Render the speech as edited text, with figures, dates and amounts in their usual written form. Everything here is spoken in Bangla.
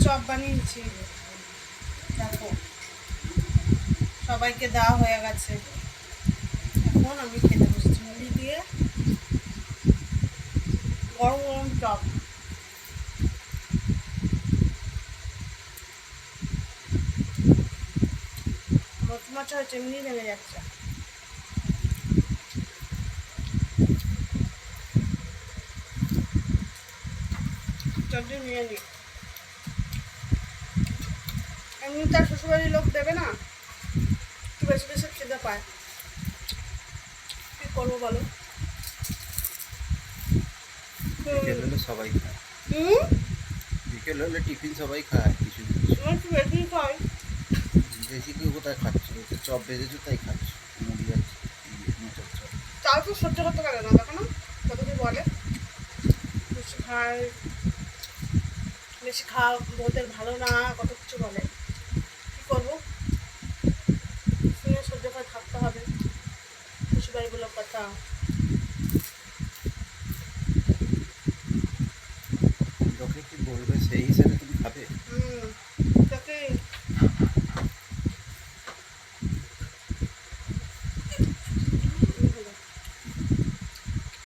চপ বানিয়েছি, দেখো সবাইকে দেওয়া হয়ে গেছে। এখন আমি খেতে বসেছি মুড়ি দিয়ে গরম গরম চপ। মচমচা হয়েছে, এমনি নেমে যাচ্ছে। চটনি নিয়ে নিই, এমনি তার শ্বশুরবাড়ির লোক দেবে না, একটু বেশি বেশি খেতে পায়, কি করবো বলো। বিকেল হলে সবাই খায়, হুম, বিকেল হলে টিফিন সবাই খায় কিছু কিছু। আমার একটু বেশি খাই। বেশি কেউ কোথায় খাচ্ছ, তো চপ বেজেছো তাই খাচ্ছ, মুড়ি আর মোচার চপ। তাও তো সহ্য করতে পারে না, দেখো না কত কি বলে, বেশি খায়, বেশি খাওয়া বউদের ভালো না, কত কিছু বলে। কি করবো, শুনে সহ্য করে থাকতে হবে শ্বশুরবাড়িগুলোর কথা। লোকে কি বলবে সেই হিসেবে